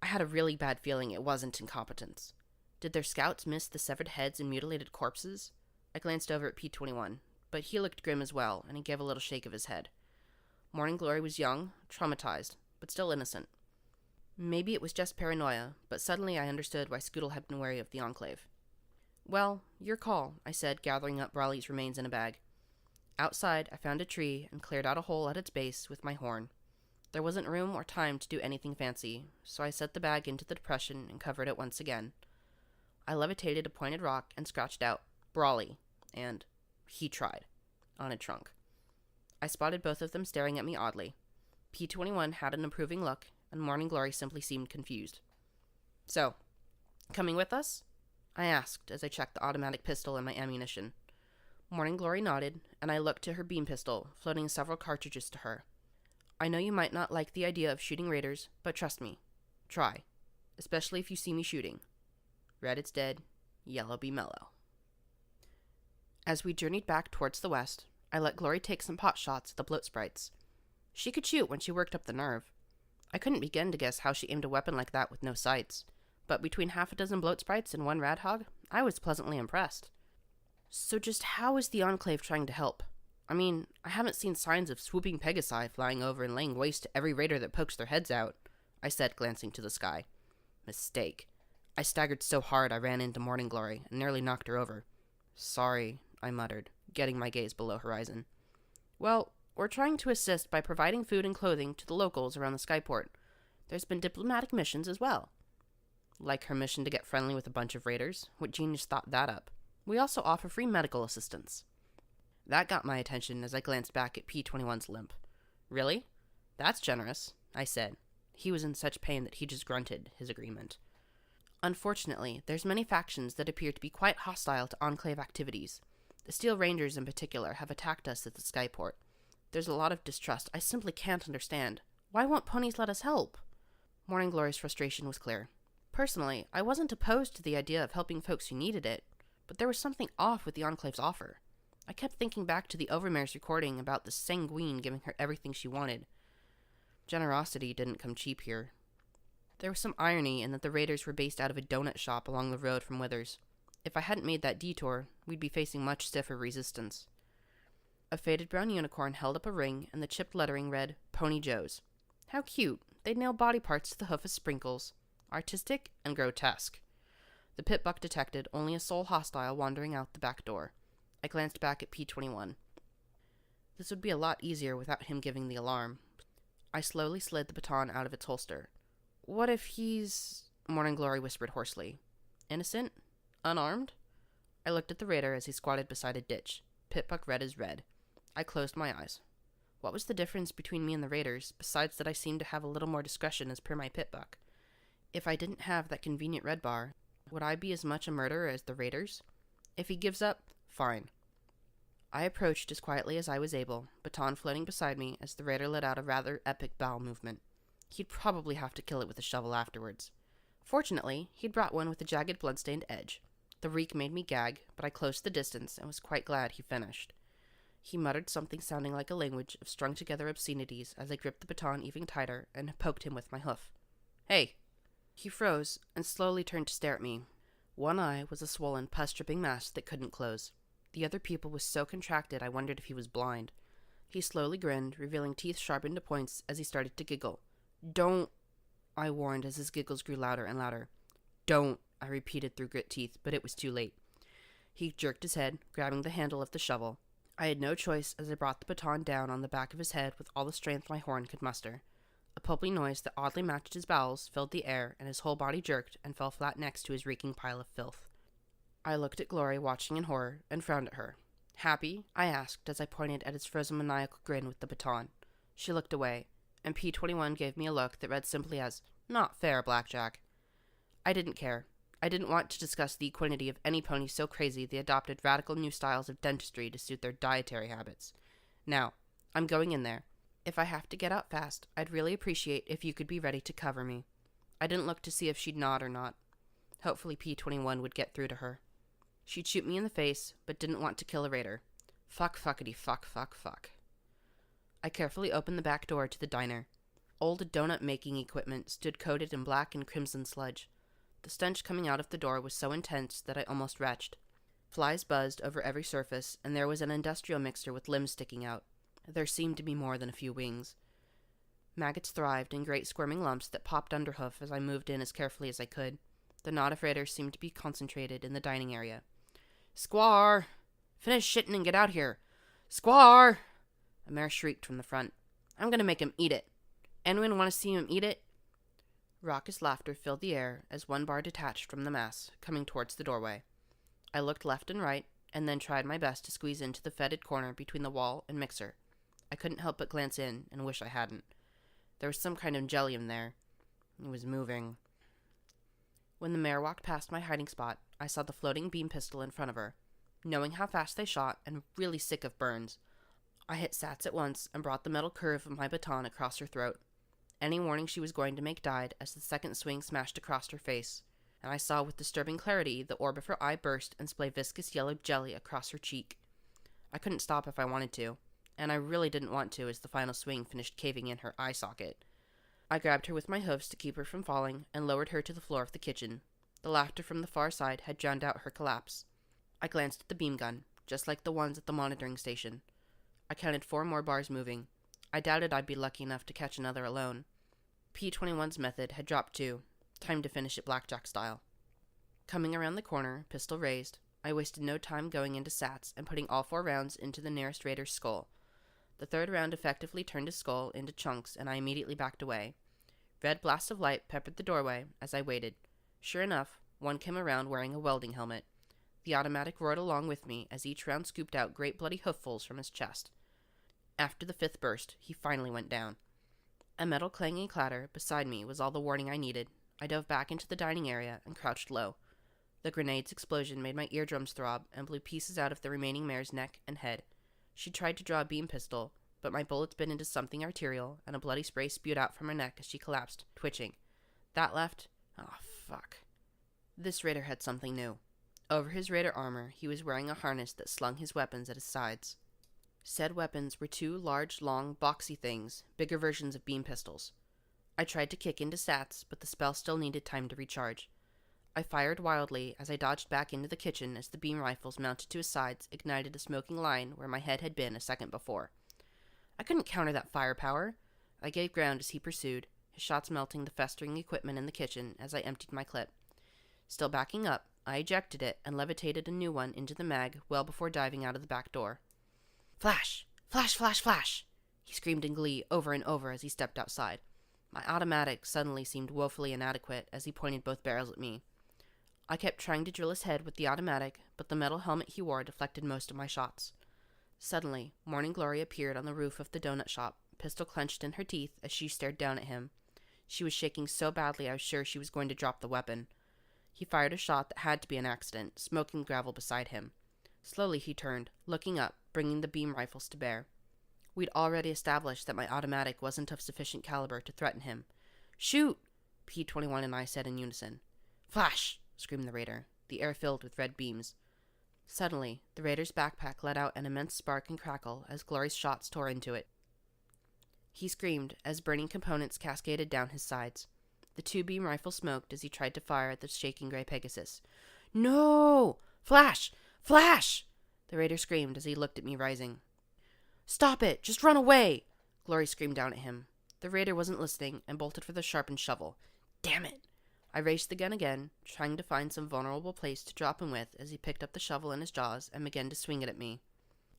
I had a really bad feeling it wasn't incompetence. Did their scouts miss the severed heads and mutilated corpses? I glanced over at P-21, but he looked grim as well, and he gave a little shake of his head. Morning Glory was young, traumatized, but still innocent. Maybe it was just paranoia, but suddenly I understood why Scoodle had been wary of the Enclave. Well, your call, I said, gathering up Brawley's remains in a bag. Outside, I found a tree and cleared out a hole at its base with my horn. There wasn't room or time to do anything fancy, so I set the bag into the depression and covered it once again. I levitated a pointed rock and scratched out, Brawley, and he tried, on a trunk. I spotted both of them staring at me oddly. P-21 had an approving look, and Morning Glory simply seemed confused. So, coming with us? I asked as I checked the automatic pistol and my ammunition. Morning Glory nodded, and I looked to her beam pistol, floating several cartridges to her. I know you might not like the idea of shooting raiders, but trust me. Try. Especially if you see me shooting. Red it's dead, yellow be mellow. As we journeyed back towards the west, I let Glory take some pot shots at the bloat sprites. She could shoot when she worked up the nerve. I couldn't begin to guess how she aimed a weapon like that with no sights, but between 6 bloat sprites and 1 radhog, I was pleasantly impressed. So just how is the Enclave trying to help? I mean, I haven't seen signs of swooping Pegasi flying over and laying waste to every raider that pokes their heads out, I said, glancing to the sky. Mistake. I staggered so hard I ran into Morning Glory and nearly knocked her over. Sorry, I muttered, getting my gaze below horizon. Well, we're trying to assist by providing food and clothing to the locals around the skyport. There's been diplomatic missions as well. Like her mission to get friendly with a bunch of raiders. What genius thought that up? We also offer free medical assistance. That got my attention as I glanced back at P-21's limp. Really? That's generous, I said. He was in such pain that he just grunted his agreement. Unfortunately, there's many factions that appear to be quite hostile to Enclave activities. The Steel Rangers in particular have attacked us at the Skyport. There's a lot of distrust I simply can't understand. Why won't ponies let us help? Morning Glory's frustration was clear. Personally, I wasn't opposed to the idea of helping folks who needed it, but there was something off with the Enclave's offer. I kept thinking back to the Overmare's recording about the Sanguine giving her everything she wanted. Generosity didn't come cheap here. There was some irony in that the raiders were based out of a donut shop along the road from Withers. If I hadn't made that detour, we'd be facing much stiffer resistance. A faded brown unicorn held up a ring, and the chipped lettering read, Pony Joe's. How cute. They'd nail body parts to the hoof as sprinkles. Artistic and grotesque. The pit buck detected only a soul hostile wandering out the back door. I glanced back at P-21. This would be a lot easier without him giving the alarm. I slowly slid the baton out of its holster. What if he's... Morning Glory whispered hoarsely. Innocent? Unarmed? I looked at the raider as he squatted beside a ditch. Pit-buck red as red. I closed my eyes. What was the difference between me and the raiders, besides that I seemed to have a little more discretion as per my pit-buck? If I didn't have that convenient red bar, would I be as much a murderer as the raiders? If he gives up, fine. I approached as quietly as I was able, baton floating beside me as the raider let out a rather epic bowel movement. He'd probably have to kill it with a shovel afterwards. Fortunately, he'd brought one with a jagged bloodstained edge. The reek made me gag, but I closed the distance and was quite glad he finished. He muttered something sounding like a language of strung-together obscenities as I gripped the baton even tighter and poked him with my hoof. Hey! He froze and slowly turned to stare at me. One eye was a swollen, pus-dripping mass that couldn't close. The other pupil was so contracted I wondered if he was blind. He slowly grinned, revealing teeth sharpened to points as he started to giggle. Don't, I warned as his giggles grew louder and louder. Don't, I repeated through grit teeth, but it was too late. He jerked his head, grabbing the handle of the shovel. I had no choice as I brought the baton down on the back of his head with all the strength my horn could muster. A pulpy noise that oddly matched his bowels filled the air, and his whole body jerked and fell flat next to his reeking pile of filth. I looked at Glory, watching in horror, and frowned at her. Happy? I asked as I pointed at his frozen maniacal grin with the baton. She looked away, and P-21 gave me a look that read simply as, Not fair, Blackjack. I didn't care. I didn't want to discuss the equinety of any pony so crazy they adopted radical new styles of dentistry to suit their dietary habits. Now, I'm going in there. If I have to get out fast, I'd really appreciate if you could be ready to cover me. I didn't look to see if she'd nod or not. Hopefully P-21 would get through to her. She'd shoot me in the face, but didn't want to kill a raider. Fuck, fuckity, fuck, fuck, fuck. I carefully opened the back door to the diner. Old donut-making equipment stood coated in black and crimson sludge. The stench coming out of the door was so intense that I almost retched. Flies buzzed over every surface, and there was an industrial mixer with limbs sticking out. There seemed to be more than a few wings. Maggots thrived in great squirming lumps that popped underhoof as I moved in as carefully as I could. The knot of raiders seemed to be concentrated in the dining area. Squaw! Finish shitting and get out here! Squaw! A mare shrieked from the front. I'm gonna make him eat it. Anyone want to see him eat it? Raucous laughter filled the air as one bar detached from the mass, coming towards the doorway. I looked left and right, and then tried my best to squeeze into the fetid corner between the wall and mixer. I couldn't help but glance in, and wish I hadn't. There was some kind of jelly in there. It was moving. When the mare walked past my hiding spot, I saw the floating beam pistol in front of her. Knowing how fast they shot, and really sick of burns, I hit Sats at once and brought the metal curve of my baton across her throat. Any warning she was going to make died as the second swing smashed across her face, and I saw with disturbing clarity the orb of her eye burst and splay viscous yellow jelly across her cheek. I couldn't stop if I wanted to, and I really didn't want to as the final swing finished caving in her eye socket. I grabbed her with my hoofs to keep her from falling and lowered her to the floor of the kitchen. The laughter from the far side had drowned out her collapse. I glanced at the beam gun, just like the ones at the monitoring station. I counted 4 more bars moving. I doubted I'd be lucky enough to catch another alone. P-21's method had dropped too. Time to finish it blackjack style. Coming around the corner, pistol raised, I wasted no time going into Sats and putting all 4 rounds into the nearest raider's skull. The 3rd round effectively turned his skull into chunks, and I immediately backed away. Red blasts of light peppered the doorway as I waited. Sure enough, one came around wearing a welding helmet. The automatic roared along with me as each round scooped out great bloody hooffuls from his chest. After the 5th burst, he finally went down. A metal clanging clatter beside me was all the warning I needed. I dove back into the dining area and crouched low. The grenade's explosion made my eardrums throb and blew pieces out of the remaining mare's neck and head. She tried to draw a beam pistol, but my bullets bit into something arterial, and a bloody spray spewed out from her neck as she collapsed, twitching. That left... Oh, fuck. This raider had something new. Over his raider armor, he was wearing a harness that slung his weapons at his sides. Said weapons were two large, long, boxy things, bigger versions of beam pistols. I tried to kick into stats, but the spell still needed time to recharge. I fired wildly as I dodged back into the kitchen as the beam rifles mounted to his sides ignited a smoking line where my head had been a second before. I couldn't counter that firepower. I gave ground as he pursued, his shots melting the festering equipment in the kitchen as I emptied my clip. Still backing up, I ejected it and levitated a new one into the mag well before diving out of the back door. "Flash! Flash, flash, flash!" he screamed in glee over and over as he stepped outside. My automatic suddenly seemed woefully inadequate as he pointed both barrels at me. I kept trying to drill his head with the automatic, but the metal helmet he wore deflected most of my shots. Suddenly, Morning Glory appeared on the roof of the donut shop, pistol clenched in her teeth as she stared down at him. She was shaking so badly I was sure she was going to drop the weapon. He fired a shot that had to be an accident, smoking gravel beside him. Slowly he turned, looking up, bringing the beam rifles to bear. We'd already established that my automatic wasn't of sufficient caliber to threaten him. "Shoot!" P-21 and I said in unison. "Flash!" screamed the raider, the air filled with red beams. Suddenly, the raider's backpack let out an immense spark and crackle as Glory's shots tore into it. He screamed as burning components cascaded down his sides. The two beam rifles smoked as he tried to fire at the shaking gray Pegasus. "No! Flash! Flash!" the raider screamed as he looked at me rising. "Stop it! Just run away!" Glory screamed down at him. The raider wasn't listening and bolted for the sharpened shovel. Damn it! I raised the gun again, trying to find some vulnerable place to drop him with as he picked up the shovel in his jaws and began to swing it at me.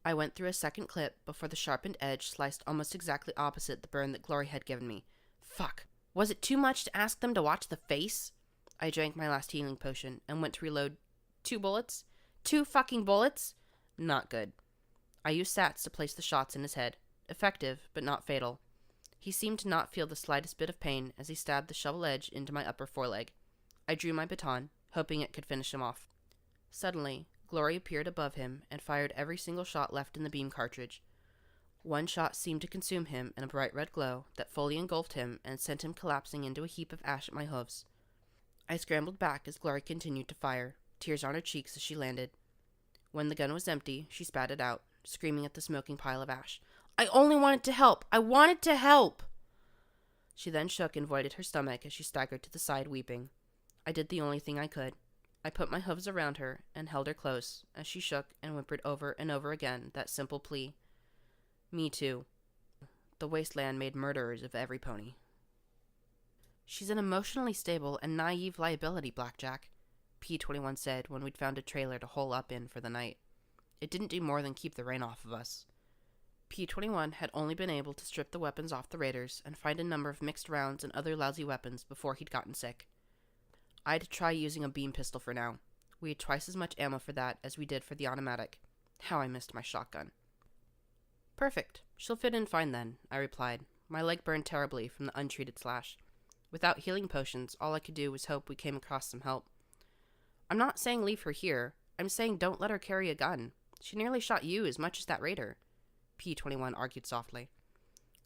I went through a second clip before the sharpened edge sliced almost exactly opposite the burn that Glory had given me. Fuck! Was it too much to ask them to watch the face? I drank my last healing potion and went to reload 2 bullets. 2 fucking bullets? Not good. I used sats to place the shots in his head. Effective, but not fatal. He seemed to not feel the slightest bit of pain as he stabbed the shovel edge into my upper foreleg. I drew my baton, hoping it could finish him off. Suddenly, Glory appeared above him and fired every single shot left in the beam cartridge. One shot seemed to consume him in a bright red glow that fully engulfed him and sent him collapsing into a heap of ash at my hooves. I scrambled back as Glory continued to fire, tears on her cheeks as she landed. When the gun was empty, she spat it out, screaming at the smoking pile of ash. "I only wanted to help! I wanted to help!" She then shook and voided her stomach as she staggered to the side, weeping. I did the only thing I could. I put my hooves around her and held her close as she shook and whimpered over and over again that simple plea. Me too. The wasteland made murderers of every pony. "She's an emotionally stable and naive liability, Blackjack," P-21 said when we'd found a trailer to hole up in for the night. It didn't do more than keep the rain off of us. P-21 had only been able to strip the weapons off the raiders and find a number of mixed rounds and other lousy weapons before he'd gotten sick. I had to try using a beam pistol for now. We had twice as much ammo for that as we did for the automatic. How I missed my shotgun. "Perfect. She'll fit in fine then," I replied. My leg burned terribly from the untreated slash. Without healing potions, all I could do was hope we came across some help. "I'm not saying leave her here. I'm saying don't let her carry a gun. She nearly shot you as much as that raider," P-21 argued softly.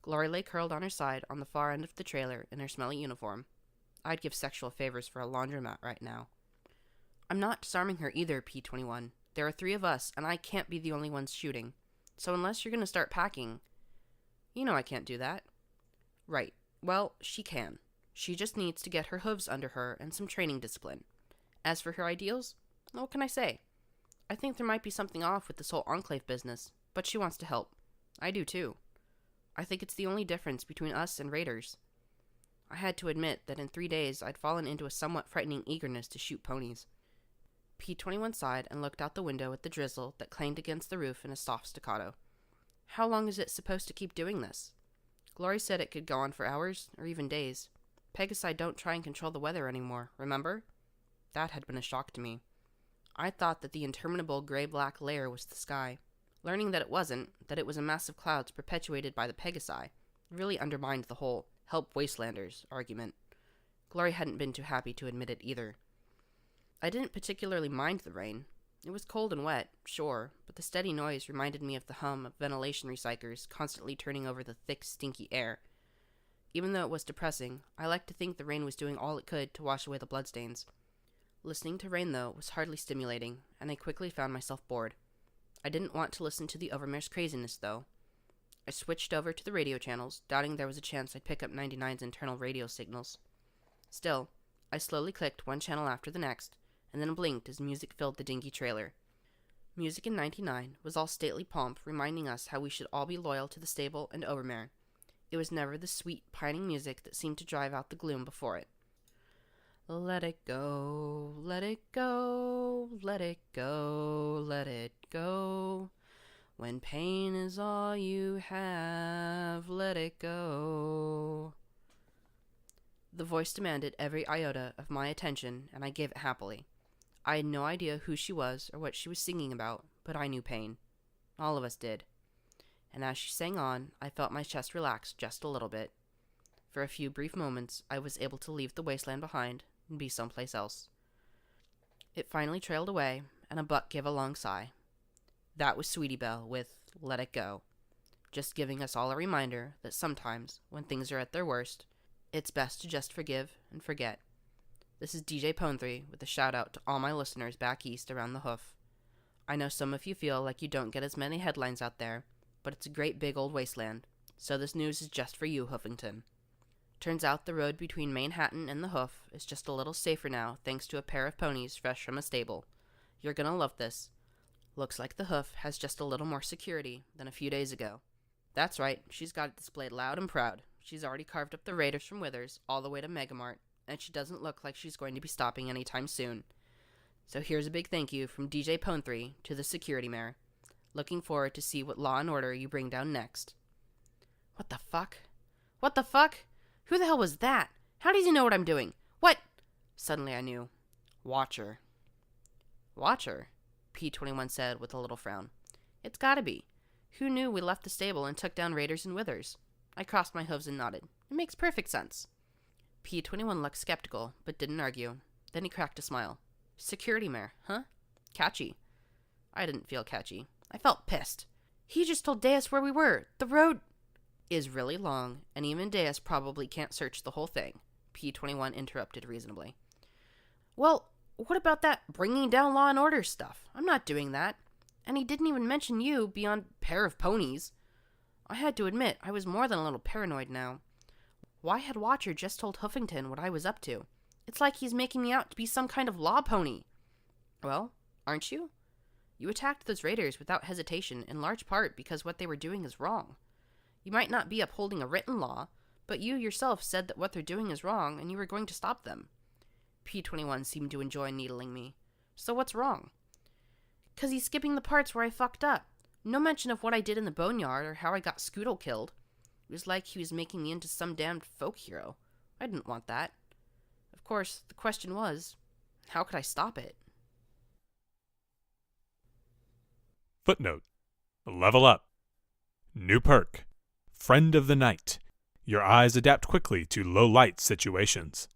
Glory lay curled on her side on the far end of the trailer in her smelly uniform. I'd give sexual favors for a laundromat right now. "I'm not disarming her either, P-21. There are 3 of us, and I can't be the only ones shooting. So unless you're going to start packing..." "You know I can't do that." "Right. Well, she can. She just needs to get her hooves under her and some training discipline. As for her ideals, what can I say? I think there might be something off with this whole Enclave business, but she wants to help. I do too. I think it's the only difference between us and raiders." I had to admit that in 3 days I'd fallen into a somewhat frightening eagerness to shoot ponies. P-21 sighed and looked out the window at the drizzle that clanged against the roof in a soft staccato. "How long is it supposed to keep doing this?" Glory said it could go on for hours, or even days. Pegasi don't try and control the weather anymore, remember? That had been a shock to me. I thought that the interminable gray-black layer was the sky. Learning that it wasn't, that it was a mass of clouds perpetuated by the Pegasi, really undermined the whole help wastelanders argument. Glory hadn't been too happy to admit it either. I didn't particularly mind the rain. It was cold and wet, sure, but the steady noise reminded me of the hum of ventilation recyclers constantly turning over the thick, stinky air. Even though it was depressing, I liked to think the rain was doing all it could to wash away the bloodstains. Listening to rain, though, was hardly stimulating, and I quickly found myself bored. I didn't want to listen to the Overmare's craziness, though. I switched over to the radio channels, doubting there was a chance I'd pick up 99's internal radio signals. Still, I slowly clicked one channel after the next, and then blinked as music filled the dingy trailer. Music in 99 was all stately pomp, reminding us how we should all be loyal to the stable and Overmare. It was never the sweet, pining music that seemed to drive out the gloom before it. Let it go, let it go, let it go, let it go. When pain is all you have, let it go. The voice demanded every iota of my attention, and I gave it happily. I had no idea who she was or what she was singing about, but I knew pain. All of us did. And as she sang on, I felt my chest relax just a little bit. For a few brief moments, I was able to leave the wasteland behind and be someplace else. It finally trailed away, and a buck gave a long sigh. That was Sweetie Belle with Let It Go, just giving us all a reminder that sometimes, when things are at their worst, it's best to just forgive and forget. This is DJ Pone3 with a shout out to all my listeners back east around the hoof. I know some of you feel like you don't get as many headlines out there, but it's a great big old wasteland, so this news is just for you, Hoofington. Turns out the road between Manhattan and the hoof is just a little safer now thanks to a pair of ponies fresh from a stable. You're gonna love this. Looks like the hoof has just a little more security than a few days ago. That's right, she's got it displayed loud and proud. She's already carved up the Raiders from Withers all the way to Megamart, and she doesn't look like she's going to be stopping anytime soon. So here's a big thank you from DJ Pone3 to the security mare. Looking forward to see what law and order you bring down next. What the fuck? What the fuck? Who the hell was that? How does he know what I'm doing? What? Suddenly I knew. Watcher. Watcher? P21 said with a little frown. It's gotta be. Who knew we left the stable and took down Raiders and Withers? I crossed my hooves and nodded. It makes perfect sense. P21 looked skeptical, but didn't argue. Then he cracked a smile. Security mare, huh? Catchy. I didn't feel catchy. I felt pissed. He just told Deus where we were. The road is really long, and even Deus probably can't search the whole thing, P21 interrupted reasonably. Well, what about that bringing down law and order stuff? I'm not doing that. And he didn't even mention you beyond pair of ponies. I had to admit, I was more than a little paranoid now. Why had Watcher just told Hoofington what I was up to? It's like he's making me out to be some kind of law pony. Well, aren't you? You attacked those raiders without hesitation, in large part because what they were doing is wrong. You might not be upholding a written law, but you yourself said that what they're doing is wrong and you were going to stop them. P21 seemed to enjoy needling me. So what's wrong? 'Cause he's skipping the parts where I fucked up. No mention of what I did in the boneyard or how I got Scoodle killed. It was like he was making me into some damned folk hero. I didn't want that. Of course, the question was, how could I stop it? Footnote. Level up. New perk. Friend of the night. Your eyes adapt quickly to low light situations.